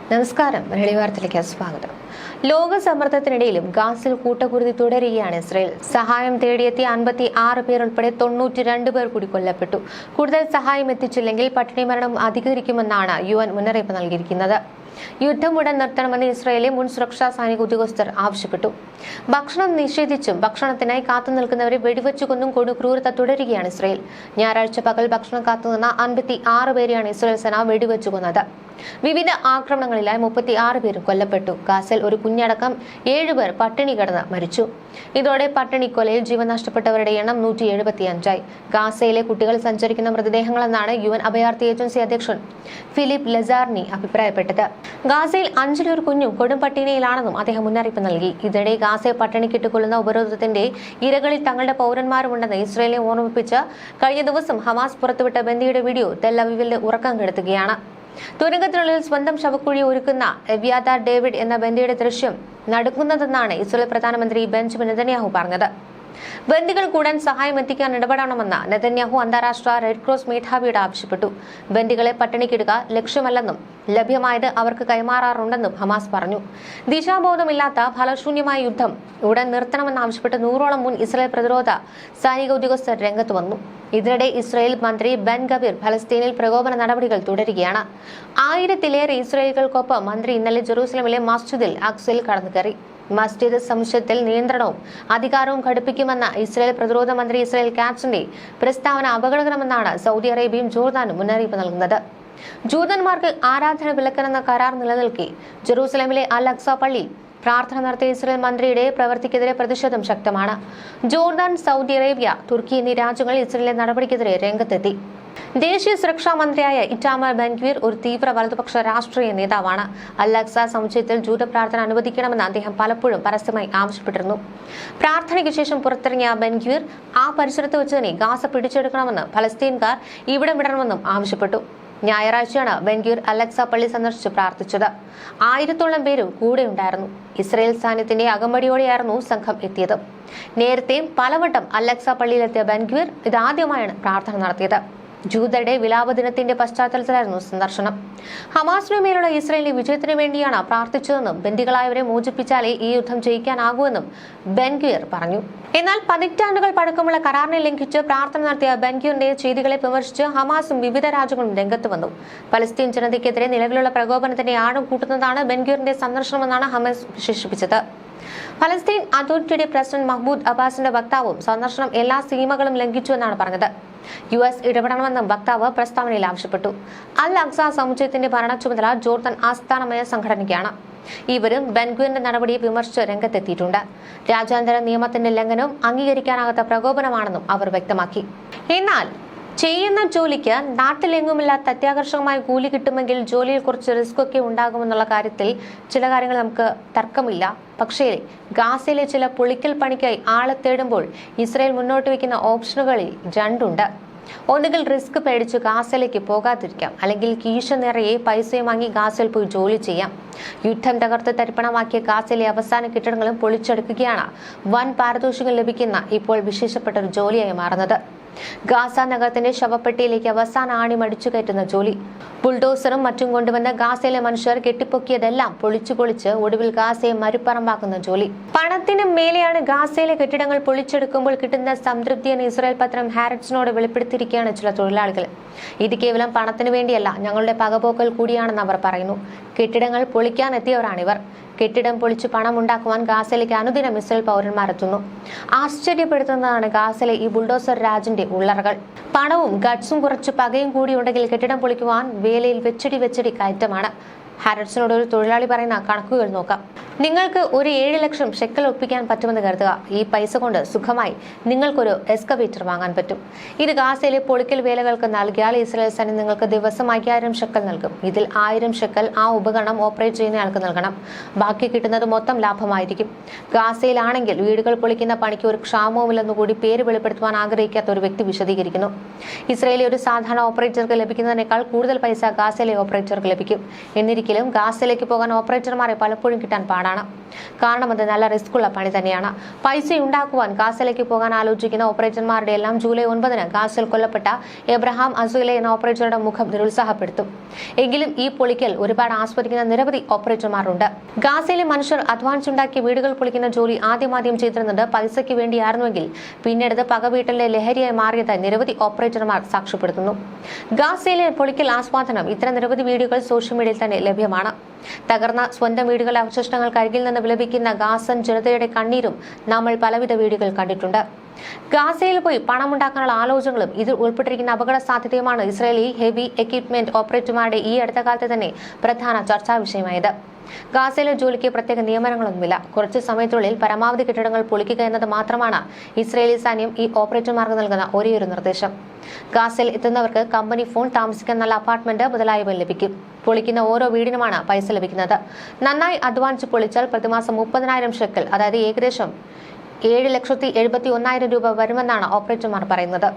നമസ്കാരം. മലയാളി വാർത്തയിലേക്ക് സ്വാഗതം. ലോക സമ്മർദ്ദത്തിനിടയിലും ഗാസിൽ കൂട്ടക്കുരുതി തുടരുകയാണ് ഇസ്രയേൽ. സഹായം തേടിയെത്തിയ 56 പേർ ഉൾപ്പെടെ 92 പേർ കൂടി കൊല്ലപ്പെട്ടു. കൂടുതൽ സഹായം എത്തിച്ചില്ലെങ്കിൽ പട്ടിണി മരണം അധികരിക്കുമെന്നാണ് UN മുന്നറിയിപ്പ് നൽകിയിരിക്കുന്നത്. യുദ്ധം ഉടൻ നിർത്തണമെന്ന് ഇസ്രയേലിലെ മുൻ സുരക്ഷാ സൈനിക ഉദ്യോഗസ്ഥർ ആവശ്യപ്പെട്ടു. ഭക്ഷണം നിഷേധിച്ചും ഭക്ഷണത്തിനായി കാത്തുനിൽക്കുന്നവരെ വെടിവെച്ചു കൊന്നും കൊടുക്രൂരത തുടരുകയാണ് ഇസ്രയേൽ. ഞായറാഴ്ച പകൽ ഭക്ഷണം കാത്തുനിന്ന 56 പേരെയാണ് ഇസ്രയേൽ സേന വെടിവെച്ചു കൊന്നത്. വിവിധ ആക്രമണങ്ങളിലായി 36 പേരും കൊല്ലപ്പെട്ടു. ഗാസയിൽ ഒരു കുഞ്ഞടക്കം 7 പേർ പട്ടിണി കിടന്ന് മരിച്ചു. ഇതോടെ പട്ടിണിക്കൊലയിൽ ജീവൻ നഷ്ടപ്പെട്ടവരുടെ എണ്ണം 175ആയി. ഗാസയിലെ കുട്ടികൾ സഞ്ചരിക്കുന്ന മൃതദേഹങ്ങളെന്നാണ് UN അഭയാർത്ഥി ഏജൻസി അധ്യക്ഷൻ ഫിലിപ്പ് ലസാർനി അഭിപ്രായപ്പെട്ടത്. ഗാസയിൽ 5-ൽ 1 കുഞ്ഞും കൊടും പട്ടിണിയിലാണെന്നും അദ്ദേഹം മുന്നറിയിപ്പ് നൽകി. ഇതിനിടെ ഗാസയെ പട്ടിണിക്കിട്ട് കൊല്ലുന്ന ഉപരോധത്തിന്റെ ഇരകളിൽ തങ്ങളുടെ പൗരന്മാരുമുണ്ടെന്ന് ഇസ്രയേലിനെ ഓർമ്മിപ്പിച്ച് കഴിഞ്ഞ ദിവസം ഹമാസ് പുറത്തുവിട്ട ബന്ദിയുടെ വീഡിയോ തെൽ അവീവിലെ ഉറക്കം കെടുത്തുകയാണ്. തുരങ്കത്തിനുള്ളിൽ സ്വന്തം ശവക്കുഴി ഒരുക്കുന്ന എവ്യാതാർ ഡേവിഡ് എന്ന ബന്ദിയുടെ ദൃശ്യം നടുക്കുന്നതെന്നാണ് ഇസ്രായേൽ പ്രധാനമന്ത്രി ബെഞ്ചമിൻ നെതന്യാഹു പറഞ്ഞത്. ബന്ദികൾ കൂടാൻ സഹായം എത്തിക്കാൻ ഇടപെടണമെന്ന് നെതന്യാഹു അന്താരാഷ്ട്ര റെഡ് ക്രോസ് മേധാവിയോട് ആവശ്യപ്പെട്ടു. ബന്ദികളെ പട്ടിണിക്കിടുക ലക്ഷ്യമല്ലെന്നും ലഭ്യമായത് അവർക്ക് കൈമാറാറുണ്ടെന്നും ഹമാസ് പറഞ്ഞു. ദിശാബോധമില്ലാത്ത ഫലശൂന്യമായ യുദ്ധം ഉടൻ നിർത്തണമെന്നാവശ്യപ്പെട്ട് 100ഓളം മുൻ ഇസ്രായേൽ പ്രതിരോധ സൈനിക ഉദ്യോഗസ്ഥർ രംഗത്ത് വന്നു. ഇതിനിടെ ഇസ്രായേൽ മന്ത്രി ബെൻ ഗബീർ ഫലസ്തീനിൽ പ്രകോപന നടപടികൾ തുടരുകയാണ്. 1000-ലേറെ ഇസ്രായേലികൾക്കൊപ്പം മന്ത്രി ഇന്നലെ ജെറൂസലമിലെ മസ്ജിദുൽ അഖ്സയിൽ കടന്നുകയറി. മസ്ജിദ് സമുച്ചയത്തിൽ നിയന്ത്രണവും അധികാരവും ഘടിപ്പിക്കുമെന്ന ഇസ്രായേൽ പ്രതിരോധ മന്ത്രി ഇസ്രായേൽ കാറ്റ്സിന്റെ പ്രസ്താവന അപകടകരമെന്നാണ് സൗദി അറേബ്യയും ജോർദാനും മുന്നറിയിപ്പ് നൽകുന്നത്. ജൂതന്മാർക്ക് ആരാധന വിലക്കണമെന്ന കരാർ നിലനിൽക്കെ ജെറൂസലേമിലെ അൽ അഖ്സ പള്ളിയിൽ പ്രാർത്ഥന നടത്തിയ ഇസ്രായേൽ മന്ത്രിയുടെ പ്രവൃത്തിക്കെതിരെ പ്രതിഷേധം ശക്തമാണ്. ജോർദാൻ, സൗദി അറേബ്യ, തുർക്കി എന്നീ രാജ്യങ്ങൾ ഇസ്രായേലിന്റെ നടപടിക്കെതിരെ രംഗത്തെത്തി. ദേശീയ സുരക്ഷാ മന്ത്രിയായ ഇറ്റാമർ ബെൻഗ്വീർ ഒരു തീവ്ര വലതുപക്ഷ രാഷ്ട്രീയ നേതാവാണ്. അൽ അഖ്സ സമുച്ചയത്തിൽ ജൂത പ്രാർത്ഥന അനുവദിക്കണമെന്ന് അദ്ദേഹം പലപ്പോഴും പരസ്യമായി ആവശ്യപ്പെട്ടിരുന്നു. പ്രാർത്ഥനയ്ക്ക് ശേഷം പുറത്തിറങ്ങിയ ബെൻഗ്വീർ ആ പരിസരത്ത് വെച്ച് തന്നെ ഗാസ പിടിച്ചെടുക്കണമെന്ന് ഫലസ്തീൻകാർ ഇവിടം വിടണമെന്നും ആവശ്യപ്പെട്ടു. ഞായറാഴ്ചയാണ് ബെൻഗ്വീർ അൽ അഖ്സ പള്ളി സന്ദർശിച്ച് പ്രാർത്ഥിച്ചത്. 1000ഓളം പേരും കൂടെയുണ്ടായിരുന്നു. ഇസ്രായേൽ സൈന്യത്തിന്റെ അകമ്പടിയോടെയായിരുന്നു സംഘം എത്തിയത്. നേരത്തെ പലവട്ടം അൽ അഖ്സ പള്ളിയിലെത്തിയ ബെൻഗ്വീർ ഇതാദ്യമായാണ് പ്രാർത്ഥന നടത്തിയത്. ജൂതരുടെ വിലാപ ദിനത്തിന്റെ പശ്ചാത്തലത്തിലായിരുന്നു സന്ദർശനം. ഹമാസിനു മേലുള്ള ഇസ്രായേലിന്റെ വിജയത്തിനു വേണ്ടിയാണ് പ്രാർത്ഥിച്ചതെന്നും ബന്ദികളായവരെ മോചിപ്പിച്ചാലേ ഈ യുദ്ധം ജയിക്കാനാകൂവെന്നും ബെൻഗ്വീർ പറഞ്ഞു. എന്നാൽ പതിറ്റാണ്ടുകൾ പഴക്കമുള്ള കരാറിനെ ലംഘിച്ച് പ്രാർത്ഥന നടത്തിയ ബെൻഗ്വീറിന്റെ ചെയ്തികളെ വിമർശിച്ച് ഹമാസും വിവിധ രാജ്യങ്ങളും രംഗത്ത് വന്നു. പലസ്തീൻ ജനതയ്ക്കെതിരെ നിലവിലുള്ള പ്രകോപനത്തിന്റെ ആഴം കൂട്ടുന്നതാണ് ബെൻഗ്വീറിന്റെ സന്ദർശനമെന്നാണ് ഹമാസ് വിശേഷിപ്പിച്ചത്. ഫലസ്തീൻ അതോറിറ്റിയുടെ പ്രസിഡന്റ് മഹ്മൂദ് അബ്ബാസിന്റെ വക്താവും സന്ദർശനം എല്ലാ സീമകളും ലംഘിച്ചു എന്നാണ് പറഞ്ഞത്. US ഇടപെടണമെന്നും വക്താവ് പ്രസ്താവനയിൽ ആവശ്യപ്പെട്ടു. അൽ അഖ്സ സമുച്ചയത്തിന്റെ ഭരണ ചുമതല ജോർദാൻ ആസ്ഥാനമായ സംഘടനയ്ക്കാണ്. ഇവരും ബെൻഗ്വീറിന്റെ നടപടിയെ വിമർശിച്ച് രംഗത്തെത്തിയിട്ടുണ്ട്. രാജ്യാന്തര നിയമത്തിന്റെ ലംഘനവും അംഗീകരിക്കാനാകാത്ത പ്രകോപനമാണെന്നും അവർ വ്യക്തമാക്കി. എന്നാൽ ചെയ്യുന്ന ജോലിക്ക് നാട്ടിലെങ്ങുമില്ലാത്ത അത്യാകർഷകമായ കൂലി കിട്ടുമെങ്കിൽ ജോലിയിൽ കുറച്ച് റിസ്ക് ഒക്കെ ഉണ്ടാകുമെന്നുള്ള കാര്യത്തിൽ ചില കാര്യങ്ങൾ നമുക്ക് തർക്കമില്ല. പക്ഷേ ഗാസയിലെ ചില പൊളിക്കൽ പണിക്കായി ആളെ തേടുമ്പോൾ ഇസ്രായേൽ മുന്നോട്ട് വയ്ക്കുന്ന ഓപ്ഷനുകളിൽ രണ്ടുണ്ട്. ഒന്നുകിൽ റിസ്ക് പേടിച്ച് ഗാസയിലേക്ക് പോകാതിരിക്കാം, അല്ലെങ്കിൽ കീശ നിറയെ പൈസയും വാങ്ങി ഗാസയിൽ പോയി ജോലി ചെയ്യാം. യുദ്ധം തകർത്ത് തരിപ്പണമാക്കിയ ഗാസയിലെ അവസാന കെട്ടിടങ്ങളും പൊളിച്ചെടുക്കുകയാണ് വൻ പാരിതോഷികം ലഭിക്കുന്ന ഇപ്പോൾ വിശേഷപ്പെട്ട ഒരു ജോലിയായി മാറുന്നത്. ഗാസ നഗരത്തിന്റെ ശവപ്പെട്ടിയിലേക്ക് അവസാന ആണി മടിച്ചു കയറ്റുന്ന ജോലി. ബുൾഡോസറും മറ്റും കൊണ്ടുവന്ന ഗാസയിലെ മനുഷ്യർ കെട്ടിപ്പൊക്കിയതെല്ലാം പൊളിച്ച് ഒടുവിൽ ഗാസയെ മരുപ്പറമ്പാക്കുന്ന ജോലി. പണത്തിന് മേലെയാണ് ഗാസയിലെ കെട്ടിടങ്ങൾ പൊളിച്ചെടുക്കുമ്പോൾ കിട്ടുന്ന സംതൃപ്തിയെന്ന് ഇസ്രായേൽ പത്രം ഹാരറ്റ്സിനോട് വെളിപ്പെടുത്തിയിരിക്കുകയാണ് ചില തൊഴിലാളികൾ. ഇത് കേവലം പണത്തിന് വേണ്ടിയല്ല, ഞങ്ങളുടെ പകപോക്കൽ കൂടിയാണെന്ന് അവർ പറയുന്നു. കെട്ടിടങ്ങൾ പൊളിക്കാനെത്തിയവരാണിവർ. കെട്ടിടം പൊളിച്ച് പണമുണ്ടാക്കുവാൻ ഗാസയിലേക്ക് അനുദിനം ഇസ്രായേൽ പൗരന്മാർ എത്തുന്നു. ആശ്ചര്യപ്പെടുത്തുന്നതാണ് ഗാസയിലെ ഈ ബുൾഡോസർ രാജിന്റെ ഉള്ളറകൾ. പണവും ഗട്ട്സും കുറച്ച് പകയും കൂടിയുണ്ടെങ്കിൽ കെട്ടിടം പൊളിക്കുവാൻ വേലയിൽ വെച്ചടി കയറ്റമാണ്. ഹാരറ്റ്സിനോട് ഒരു തൊഴിലാളി പറയുന്ന കണക്കുകൾ നോക്കാം. നിങ്ങൾക്ക് ഒരു 7 ലക്ഷം ഷെക്കൽ ഒപ്പിക്കാൻ പറ്റുമെന്ന് കരുതുക. ഈ പൈസ കൊണ്ട് സുഖമായി നിങ്ങൾക്കൊരു എക്സ്കവേറ്റർ വാങ്ങാൻ പറ്റും. ഇത് ഗാസയിലെ പൊളിക്കൽ വേലകൾക്ക് നൽകിയാൽ ഇസ്രായേൽ സൈന്യം നിങ്ങൾക്ക് ദിവസം 5000 ഷെക്കൽ നൽകും. ഇതിൽ 1000 ഷെക്കൽ ആ ഉപകരണം ഓപ്പറേറ്റ് ചെയ്യുന്നയാൾക്ക് നൽകണം. ബാക്കി കിട്ടുന്നത് മൊത്തം ലാഭമായിരിക്കും. ഗാസയിലാണെങ്കിൽ വീടുകൾ പൊളിക്കുന്ന പണിക്ക് ഒരു ക്ഷാമവുമില്ലെന്നുകൂടി പേര് വെളിപ്പെടുത്തുവാൻ ആഗ്രഹിക്കാത്ത ഒരു വ്യക്തി വിശദീകരിക്കുന്നു. ഇസ്രായേലിലെ ഒരു സാധാരണ ഓപ്പറേറ്റർക്ക് ലഭിക്കുന്നതിനേക്കാൾ കൂടുതൽ പൈസ ഗാസയിലെ ഓപ്പറേറ്റർക്ക് ലഭിക്കും. എന്നിരിക്കും ഒരിക്കലും ഗാസയിലേക്ക് പോകാൻ ഓപ്പറേറ്റർമാരെ പലപ്പോഴും കിട്ടാൻ പാടാണ്. കാരണം അത് നല്ല റിസ്ക്കുള്ള പണി തന്നെയാണ്. പൈസ ഉണ്ടാക്കുവാൻ ഗാസയിലേക്ക് പോകാൻ ആലോചിക്കുന്ന ഓപ്പറേറ്റർമാരുടെ എല്ലാം ജൂലൈ 9 ഗാസയിൽ കൊല്ലപ്പെട്ട എബ്രഹാം അസുലെ എന്ന ഓപ്പറേറ്ററുടെ മുഖം നിരുത്സാഹപ്പെടുത്തും. എങ്കിലും ഈ പൊളിക്കൽ ഒരുപാട് ആസ്വദിക്കുന്ന നിരവധി ഓപ്പറേറ്റർമാരുണ്ട്. ഗാസയിലെ മനുഷ്യർ അധ്വാനിച്ച് ഉണ്ടാക്കിയ വീടുകൾ പൊളിക്കുന്ന ജോലി ആദ്യം ചെയ്തിരുന്നത് പൈസയ്ക്ക് വേണ്ടിയായിരുന്നുവെങ്കിൽ പിന്നീട് പകവീട്ടലിന്റെ ലഹരിയായി മാറിയതായി നിരവധി ഓപ്പറേറ്റർമാർ സാക്ഷ്യപ്പെടുത്തുന്നു. ഗാസയിലെ പൊളിക്കൽ ആസ്വാദനം ഇത്തരം നിരവധി വീഡിയോകൾ സോഷ്യൽ മീഡിയയിൽ തന്നെ ലഭ്യമാണ്. തകർന്ന സ്വന്തം വീടുകളുടെ അവശിഷ്ടങ്ങൾക്കരികിൽ നിന്ന് വിലപിക്കുന്ന ഗാസൻ ജനതയുടെ കണ്ണീരും നമ്മൾ പലവിധ വീഡിയോകൾ കണ്ടിട്ടുണ്ട്. ഗാസയിൽ പോയി പണമുണ്ടാക്കാനുള്ള ആലോചനകളും ഇതിൽ ഉൾപ്പെട്ടിരിക്കുന്ന അപകട സാധ്യതയുമാണ് ഇസ്രായേലി ഹെവി എക്യുപ്മെന്റ് ഓപ്പറേറ്റർമാരുടെ ഈ അടുത്ത കാലത്ത് തന്നെ പ്രധാന ചർച്ചാ വിഷയമായത്. ഗാസയിലെ ജോലിക്ക് പ്രത്യേക നിയമനങ്ങളൊന്നുമില്ല. കുറച്ചു സമയത്തിനുള്ളിൽ പരമാവധി കെട്ടിടങ്ങൾ പൊളിക്കുക എന്നത് മാത്രമാണ് ഇസ്രായേലി സൈന്യം ഈ ഓപ്പറേറ്റർമാർക്ക് നൽകുന്ന ഒരേയൊരു നിർദ്ദേശം. ഗാസയിൽ എത്തുന്നവർക്ക് കമ്പനി ഫോൺ, താമസിക്കാൻ നല്ല അപ്പാർട്ട്മെന്റ് മുതലായവ ലഭിക്കും. പൊളിക്കുന്ന ഓരോ വീടിനുമാണ് പൈസ ലഭിക്കുന്നത്. നന്നായി അധ്വാനിച്ച് പൊളിച്ചാൽ പ്രതിമാസം 30,000 ഷെക്കൽ, അതായത് ഏകദേശം 7,71,000 രൂപ വരുമെന്നാണ് ഓപ്പറേറ്റർമാർ പറയുന്നത്.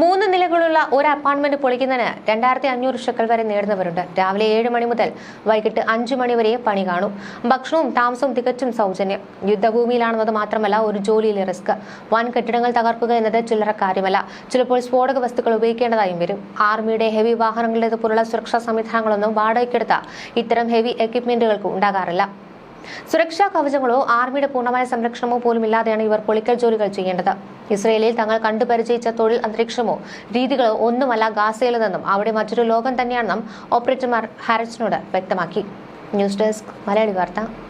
3 നിലകളുള്ള ഒരു അപ്പാർട്ട്മെന്റ് പൊളിക്കുന്നതിന് 2,500 ഷെക്കൽ വരെ നേടുന്നവരുണ്ട്. രാവിലെ 7 മണി മുതൽ വൈകിട്ട് 5 മണി വരെ പണി കാണും. ഭക്ഷണവും താമസവും തികച്ചും സൗജന്യം. യുദ്ധഭൂമിയിലാണെന്നത് മാത്രമല്ല ഒരു ജോലിയിലെ റിസ്ക്. വൻ കെട്ടിടങ്ങൾ തകർക്കുക എന്നത് ചില്ലറ കാര്യമല്ല. ചിലപ്പോൾ സ്ഫോടക വസ്തുക്കൾ ഉപയോഗിക്കേണ്ടതായും വരും. ആർമിയുടെ ഹെവി വാഹനങ്ങളുടേതുപോലുള്ള സുരക്ഷാ സംവിധാനങ്ങളൊന്നും വാടകയ്ക്കെടുത്ത ഇത്തരം ഹെവി എക്യുപ്മെന്റുകൾക്ക് ഉണ്ടാകാറില്ല. സുരക്ഷാ കവചങ്ങളോ ആർമിയുടെ പൂർണ്ണമായ സംരക്ഷണമോ പോലും ഇല്ലാതെയാണ് ഇവർ പൊളിക്കൽ ജോലികൾ ചെയ്യേണ്ടത്. ഇസ്രയേലിൽ തങ്ങൾ കണ്ടുപരിചയിച്ച തൊഴിൽ അന്തരീക്ഷമോ രീതികളോ ഒന്നുമല്ല ഗാസയിൽ നിന്നും അവിടെ മറ്റൊരു ലോകം തന്നെയാണെന്നും ഓപ്പറേറ്റർമാർ ഹാരിസിനോട് വ്യക്തമാക്കി. ന്യൂസ് ഡെസ്ക് മലയാളി വാർത്ത.